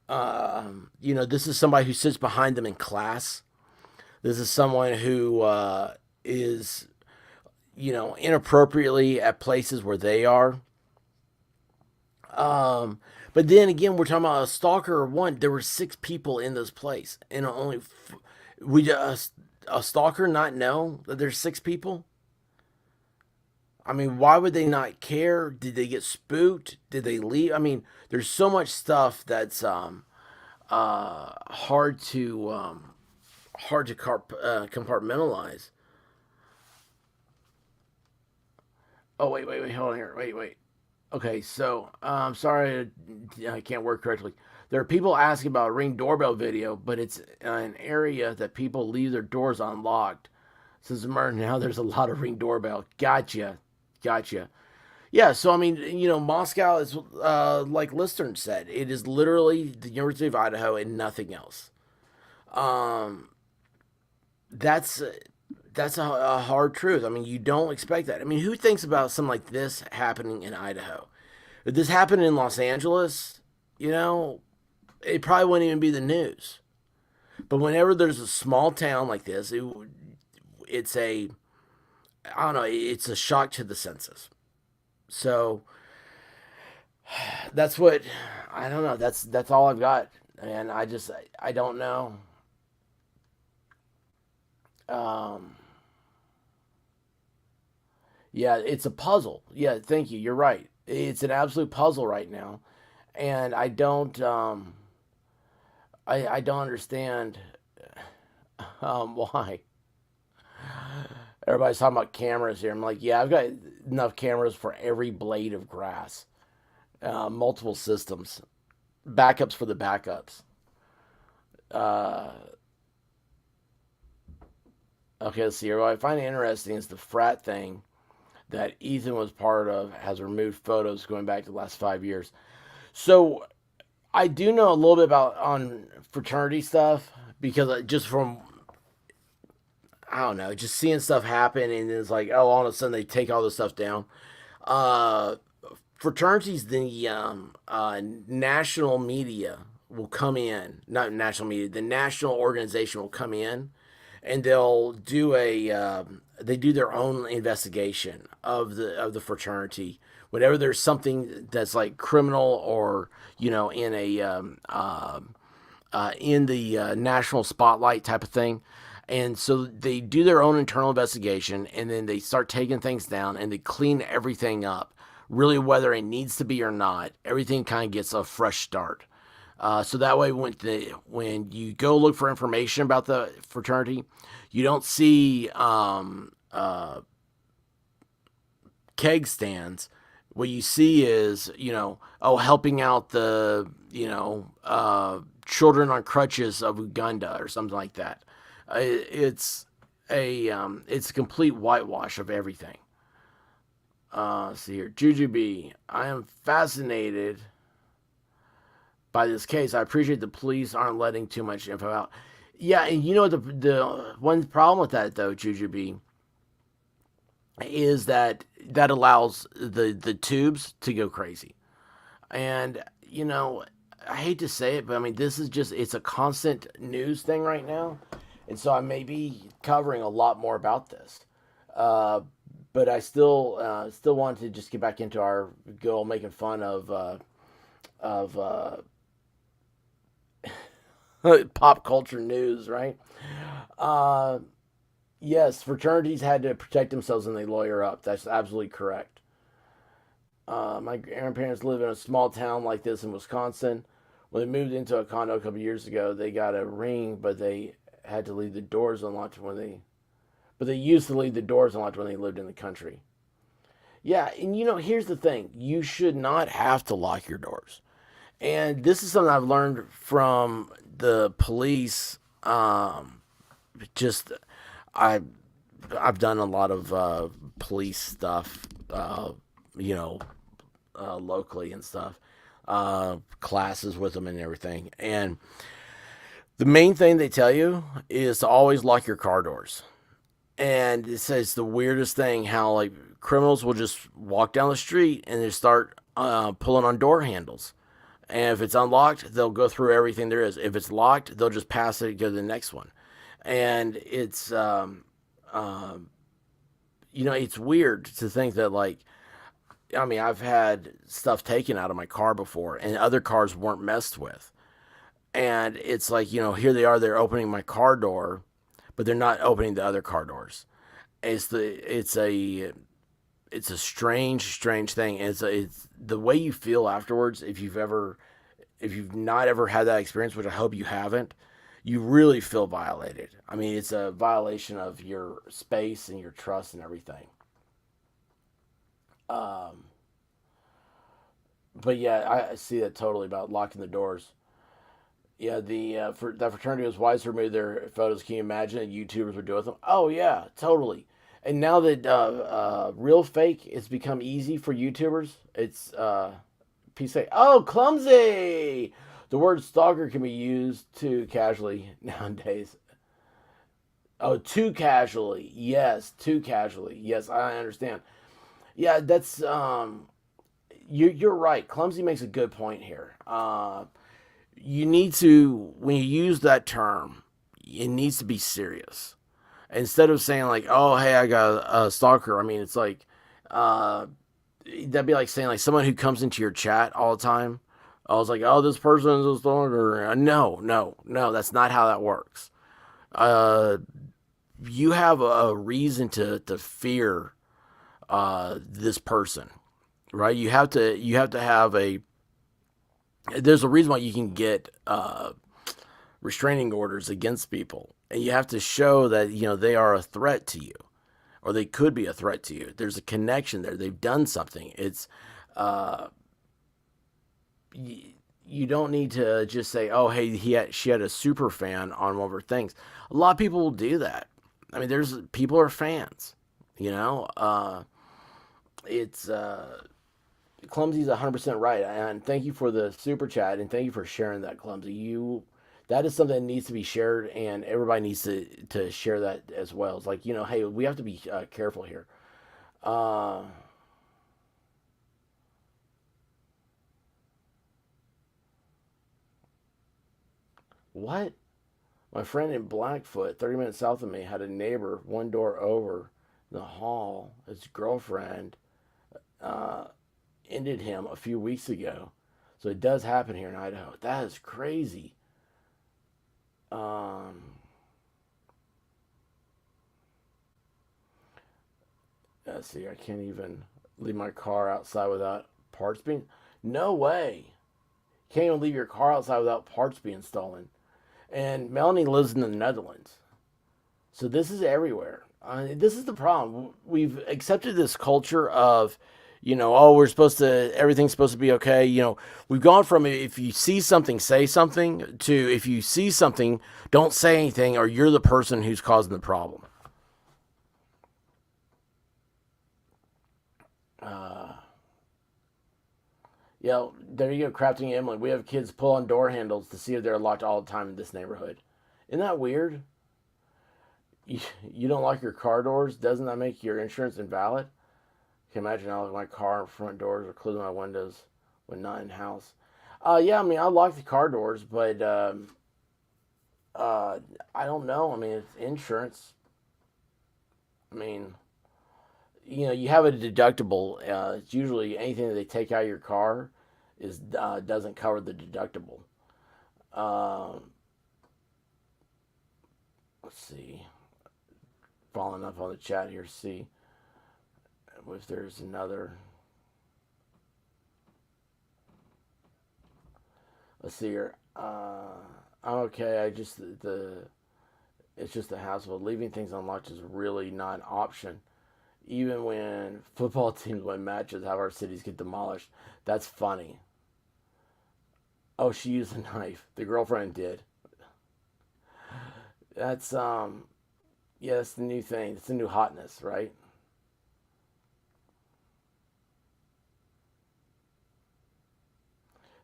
This is somebody who sits behind them in class. This is someone who is, inappropriately at places where they are. But then again, we're talking about a stalker or one. There were 6 people in this place, and would a stalker not know that there's 6 people? I mean, why would they not care? Did they get spooked? Did they leave? I mean, there's so much stuff that's hard to compartmentalize. Oh, wait, hold on here. Wait. Okay, so I'm sorry I can't work correctly. There are people asking about a Ring doorbell video, but it's an area that people leave their doors unlocked. Since the murder, now there's a lot of Ring doorbell. Gotcha. Yeah, so I mean, Moscow is, like Listern said, it is literally the University of Idaho and nothing else. That's a hard truth. I mean, you don't expect that. I mean, who thinks about something like this happening in Idaho? If this happened in Los Angeles, it probably wouldn't even be the news. But whenever there's a small town like this, it's I don't know, it's a shock to the senses. So that's what, I don't know. That's all I've got, and I don't know. Um, yeah, it's a puzzle. Yeah, thank you. You're right. It's an absolute puzzle right now, and I don't understand why. Everybody's talking about cameras here. I'm like, yeah, I've got enough cameras for every blade of grass. Multiple systems, backups for the backups. Uh, okay, let's see here. What I find interesting is the frat thing that Ethan was part of has removed photos going back to the last 5 years. So I do know a little bit about on fraternity stuff because just from I don't know, just seeing stuff happen and it's like, oh, all of a sudden they take all this stuff down. Uh, Fraternities, the national media will come in, not national media, the national organization will come in and they'll do they do their own investigation of the fraternity. Whenever there's something that's like criminal or in a in the national spotlight type of thing. And so they do their own internal investigation and then they start taking things down and they clean everything up. Really, whether it needs to be or not, everything kind of gets a fresh start. So that way, when you go look for information about the fraternity, you don't see keg stands. What you see is, helping out the, children on crutches of Uganda or something like that. It's it's a complete whitewash of everything. See here, Jujubee. I am fascinated by this case. I appreciate the police aren't letting too much info out. Yeah, and the one problem with that though, Jujubee, is that allows the tubes to go crazy. And I hate to say it, but I mean this is just it's a constant news thing right now, and so I may be covering a lot more about this. Uh, but I still want to just get back into our goal making fun of pop culture news, right? Uh, yes, fraternities had to protect themselves and they lawyer up. That's absolutely correct. My grandparents live in a small town like this in Wisconsin. When they moved into a condo a couple years ago, they got a ring, but they had to leave the doors unlocked but they used to leave the doors unlocked when they lived in the country. Yeah, and here's the thing: you should not have to lock your doors. And this is something I've learned from the police. Just I I've done a lot of police stuff, you know, locally and stuff, classes with them and everything. And the main thing they tell you is to always lock your car doors. And it says the weirdest thing how like criminals will just walk down the street and they start pulling on door handles. And if it's unlocked, they'll go through everything there is. If it's locked, they'll just pass it and go to the next one. And it's weird to think that like, I mean, I've had stuff taken out of my car before, and other cars weren't messed with. And it's like, here they are, they're opening my car door, but they're not opening the other car doors. It's a strange thing. It's the way you feel afterwards. If you've not ever had that experience, which I hope you haven't, you really feel violated. I mean, it's a violation of your space and your trust and everything. Um, but yeah, I see that totally about locking the doors. Yeah, that fraternity was wise to remove their photos. Can you imagine that YouTubers would do with them? Oh yeah, totally. And now that real fake has become easy for YouTubers, it's people say, "Oh, clumsy." The word stalker can be used too casually nowadays. Oh, too casually. Yes, too casually. Yes, I understand. Yeah, that's you're right. Clumsy makes a good point here. You need to when you use that term, it needs to be serious. Instead of saying like, "Oh, hey, I got a stalker." I mean, it's like uh, that'd be like saying like someone who comes into your chat all the time. I was like, "Oh, this person is a stalker." No, no, no. That's not how that works. Uh, you have a reason to fear this person, right? You have to have a. There's a reason why you can get restraining orders against people, and you have to show that they are a threat to you, or they could be a threat to you. There's a connection there. They've done something. It's you don't need to just say, "Oh, hey, she had a super fan on one of her things." A lot of people will do that. I mean, there's people are fans. You know, it's Clumsy's 100% right, and thank you for the super chat, and thank you for sharing that, Clumsy. That is something that needs to be shared, and everybody needs to share that as well. It's like, hey, we have to be careful here. Uh, what? My friend in Blackfoot, 30 minutes south of me, had a neighbor one door over in the hall. His girlfriend uh, ended him a few weeks ago. So it does happen here in Idaho. That is crazy. Um, let's see. I can't even leave my car outside without parts being. No way. You can't even leave your car outside without parts being stolen. And Melanie lives in the Netherlands. So this is everywhere. This is the problem. We've accepted this culture of, oh, everything's supposed to be okay. We've gone from if you see something, say something, to if you see something, don't say anything, or you're the person who's causing the problem. Yeah, there you go, Crafting Emily. We have kids pull on door handles to see if they're locked all the time in this neighborhood. Isn't that weird? You don't lock your car doors? Doesn't that make your insurance invalid? Can you imagine I lock my car front doors or close my windows when not in house? Yeah, I mean, I lock the car doors, but I don't know. I mean, it's insurance. I mean, you have a deductible. It's usually anything that they take out of your car doesn't cover the deductible. Let's see. Following up on the chat here, see if there's another. Let's see here. Okay. It's just a hassle. Leaving things unlocked is really not an option. Even when football teams win matches, have our cities get demolished. That's funny. Oh, she used a knife. The girlfriend did. That's yeah, that's the new thing. It's the new hotness, right?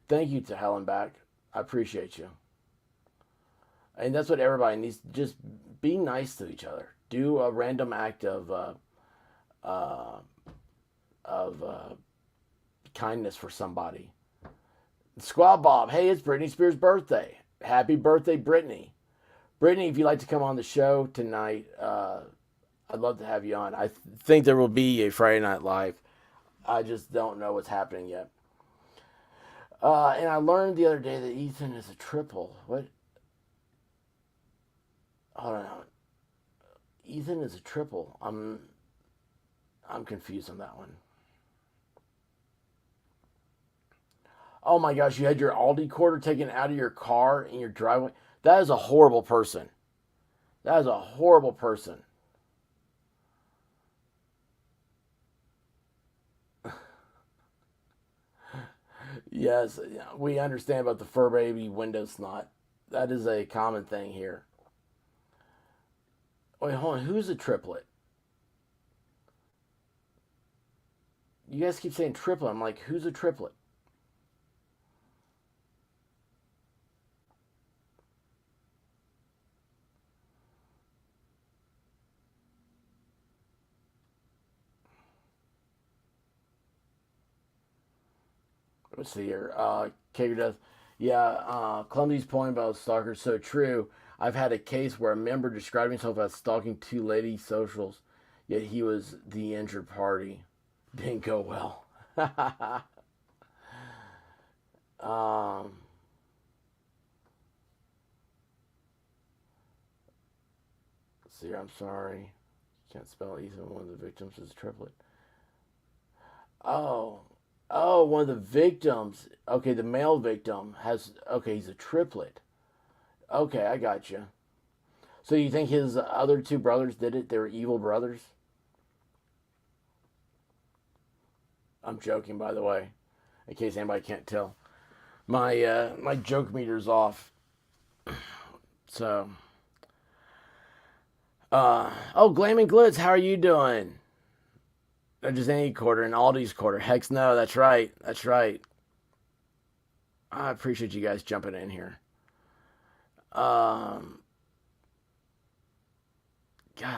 Thank you to Helen back. I appreciate you. And that's what everybody needs. Just be nice to each other. Do a random act uh, of kindness for somebody. Squad Bob, hey, it's Britney Spears' birthday. Happy birthday, Britney. Brittany, if you'd like to come on the show tonight, I'd love to have you on. I think there will be a Friday Night Live. I just don't know what's happening yet. And I learned the other day that Ethan is a triple. What? Hold on. Ethan is a triple. I'm confused on that one. Oh my gosh, you had your Aldi quarter taken out of your car in your driveway? That is a horrible person. That is a horrible person. Yes, we understand about the fur baby window snot. That is a common thing here. Wait, hold on. Who's a triplet? You guys keep saying triplet. I'm like, who's a triplet? Let's see here. Kager Death. Yeah, Clumsy's point about stalkers so true. I've had a case where a member described himself as stalking two lady socials, yet he was the injured party. Didn't go well. um, let's see here. I'm sorry. Can't spell Ethan. One of the victims is a triplet. Oh. Oh, one of the victims. Okay, the male victim has. Okay, he's a triplet. Okay, I got you. So you think his other two brothers did it? They were evil brothers? I'm joking, by the way, in case anybody can't tell. My joke meter's off. So, oh, Glam Glitz, how are you doing? Not just any quarter, an Aldi's quarter. Hex no, that's right. That's right. I appreciate you guys jumping in here. God,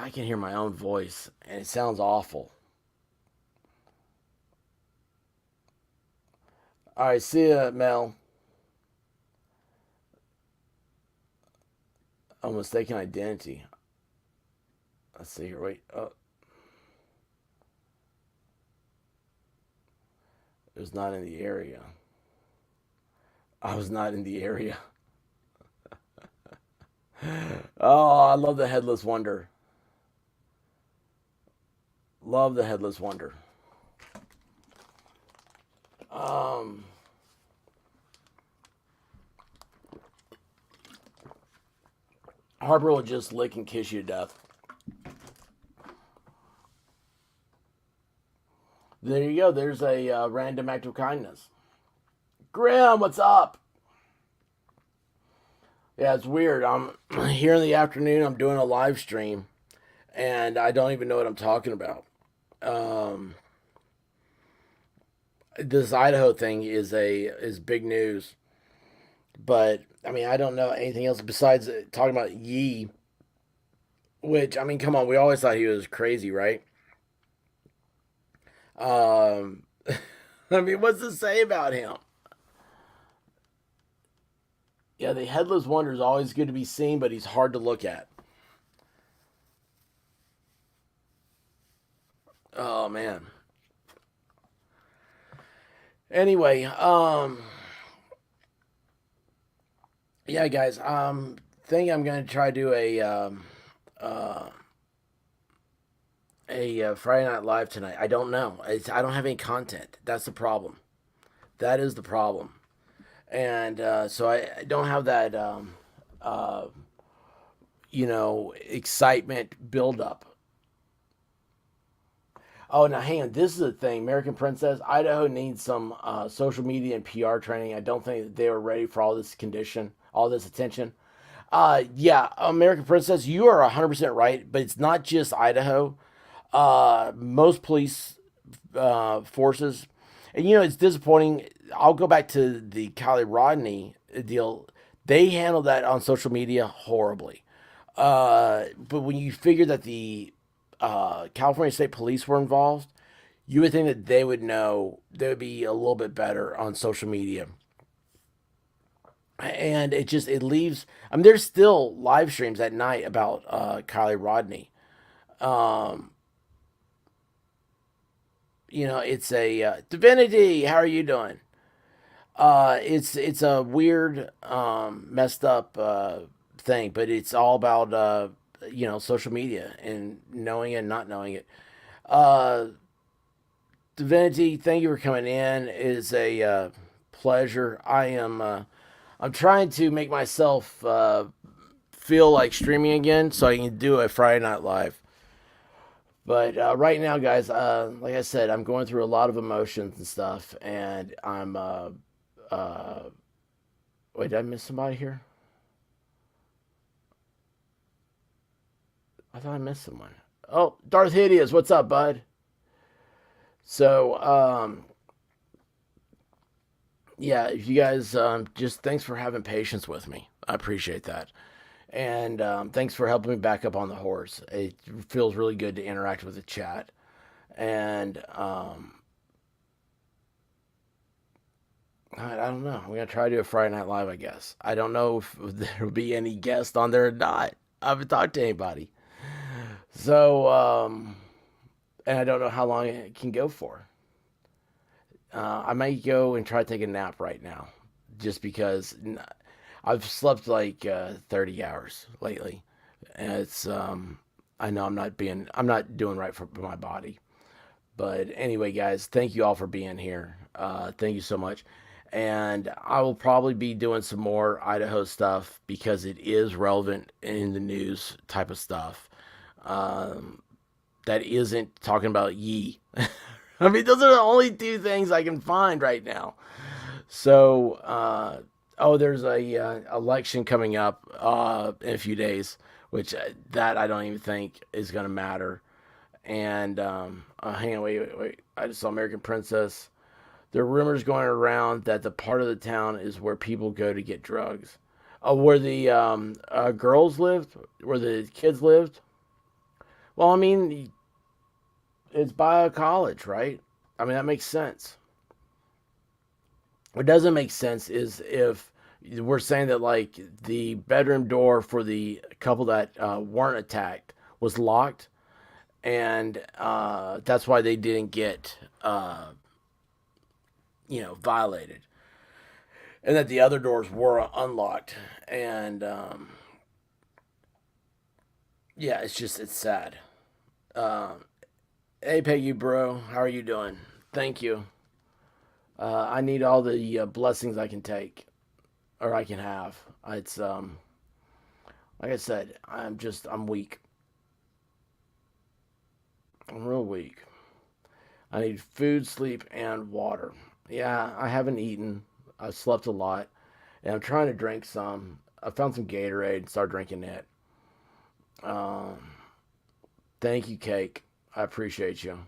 I can hear my own voice, and it sounds awful. All right, see ya, Mel. A mistaken identity. Let's see here. Wait. Oh. It was not in the area. I was not in the area. Oh, I love the Headless Wonder. Love the Headless Wonder. Harper will just lick and kiss you to death. There you go. There's a random act of kindness. Graham, what's up? Yeah, it's weird. I'm here in the afternoon. I'm doing a live stream, and I don't even know what I'm talking about. This Idaho thing is big news, but I mean I don't know anything else besides talking about Yee. Which I mean, come on, we always thought he was crazy, right? Um, I mean, what's to say about him? Yeah, the Headless Wonder is always good to be seen, but he's hard to look at. Oh man. Anyway, yeah, guys, think I'm gonna try to do a Friday Night Live tonight. I don't know. I don't have any content. That's the problem. That is the problem. And so I don't have that, uh, excitement build up. Oh, now hang on. This is the thing. American Princess, Idaho needs some social media and PR training. I don't think that they were ready for all this all this attention. Yeah, American Princess, you are 100% right, but it's not just Idaho. Most police forces, and it's disappointing. I'll go back to the Kylie Rodney deal. They handled that on social media horribly. But when you figure that the California State Police were involved, you would think that they would know, they would be a little bit better on social media. And it leaves. I mean, there's still live streams at night about Kylie Rodney. Um, it's a Divinity. How are you doing? It's a weird, messed up thing, but it's all about social media and knowing it and not knowing it. Uh, Divinity, thank you for coming in. It is a pleasure. I'm trying to make myself feel like streaming again so I can do a Friday Night Live. But right now, guys, like I said, I'm going through a lot of emotions and stuff, and I'm wait, did I miss somebody here? I thought I missed someone. Oh, Darth Hideous, what's up, bud? So, yeah, if you guys just thanks for having patience with me. I appreciate that. And thanks for helping me back up on the horse. It feels really good to interact with the chat. And I don't know. I'm going to try to do a Friday Night Live, I guess. I don't know if there will be any guests on there or not. I haven't talked to anybody. So, and I don't know how long it can go for. I might go and try to take a nap right now. Just because I've slept like 30 hours lately. And it's I know I'm not doing right for my body. But anyway, guys, thank you all for being here. Thank you so much. And I will probably be doing some more Idaho stuff because it is relevant in the news type of stuff. That isn't talking about ye. I mean, those are the only two things I can find right now. So, there's a election coming up in a few days, which that I don't even think is going to matter. And hang on, wait. I just saw American Princess. There are rumors going around that the part of the town is where people go to get drugs. Oh, where the girls lived, where the kids lived. Well, I mean, it's by a college, right? I mean, that makes sense. What doesn't make sense is if we're saying that, like, the bedroom door for the couple that weren't attacked was locked, and that's why they didn't get, violated, and that the other doors were unlocked, and it's sad. Hey, Peggy, bro, how are you doing? Thank you. I need all the blessings I can take, or I can have. It's like I said, I'm weak. I'm real weak. I need food, sleep, and water. Yeah, I haven't eaten. I've slept a lot, and I'm trying to drink some. I found some Gatorade and started drinking it. Thank you, Cake. I appreciate you.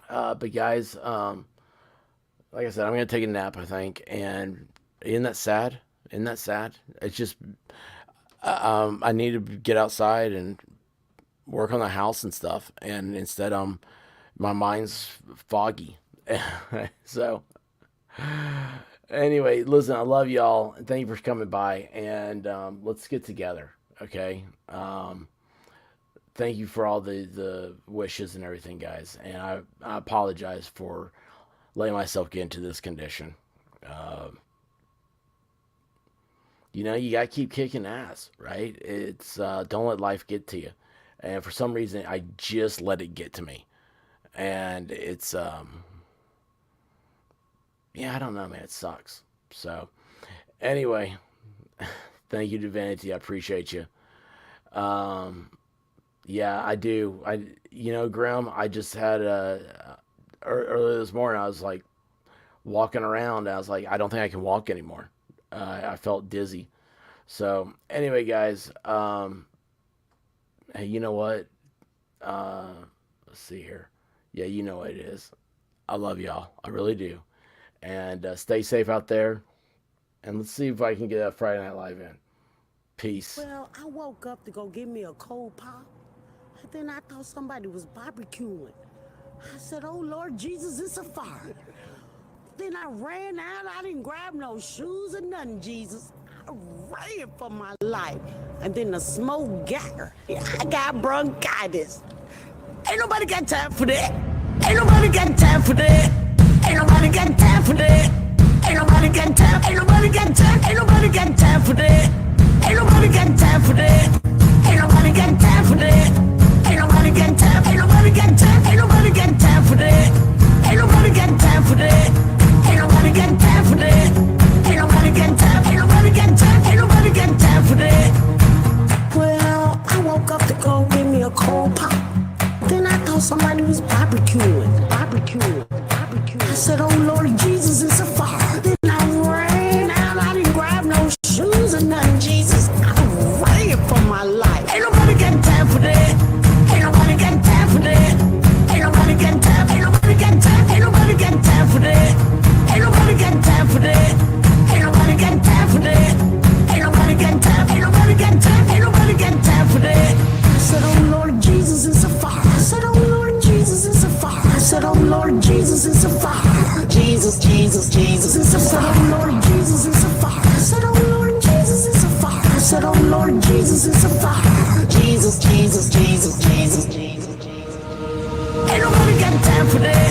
But guys, like I said, I'm gonna take a nap, I think. And isn't that sad? Isn't that sad? It's just, I need to get outside and work on the house and stuff. And instead, my mind's foggy. So, anyway, listen, I love y'all. Thank you for coming by, and let's get together, okay? Thank you for all the wishes and everything, guys. And I apologize for letting myself get into this condition. You gotta keep kicking ass, right? It's don't let life get to you. And for some reason, I just let it get to me. And it's I don't know, man. It sucks. So, anyway, thank you, Divinity. I appreciate you. Yeah, I do. Grim, I just had earlier this morning, I was like walking around. I was like, I don't think I can walk anymore. I felt dizzy. So, anyway, guys, hey, you know what? Let's see here. Yeah, you know what it is. I love y'all. I really do. And stay safe out there. And let's see if I can get that Friday Night Live in. Peace. Well, I woke up to go get me a cold pop. And then I thought somebody was barbecuing. I said, oh, Lord Jesus, it's a fire. Then I ran out. I didn't grab no shoes or nothing, Jesus. I ran for my life. And then the smoke got her. I got bronchitis. Ain't nobody got time for that. Ain't nobody got time for that. Ain't nobody got time for that. Ain't nobody got time. Ain't nobody got time. Ain't nobody got time for that. Ain't nobody got time for that. Ain't nobody got time for that. Ain't nobody got time. Ain't nobody got time. Ain't nobody got time for that. Ain't nobody got time for that. Ain't nobody got time for that. Ain't nobody got time. Ain't nobody got time. Ain't nobody got time for that. Well, I woke up to go get me a cold pop. Then I thought somebody was barbecuing. I said, oh Lord Jesus, it's a fire. Then I ran out. I didn't grab no shoes or nothing, Jesus. I ran for my life. Ain't nobody got time for that. Ain't nobody got time for that. Ain't nobody got time. Ain't nobody got time. Ain't nobody got time for that. Ain't nobody got time for that. Ain't nobody got time for that. Ain't nobody got time. Ain't nobody got time. Ain't nobody got time for that. I said, oh Lord Jesus, it's a fire. I said, oh Lord Jesus, it's a fire. I said, oh Lord Jesus, it's a fire. Jesus, Jesus, Jesus, it's a fire. Oh Lord Jesus, it's a fire. I said, oh Lord Jesus, it's a fire. I said, oh Lord Jesus, it's a fire. Jesus, Jesus, Jesus, Jesus, Jesus, Jesus. Ain't nobody got time for that.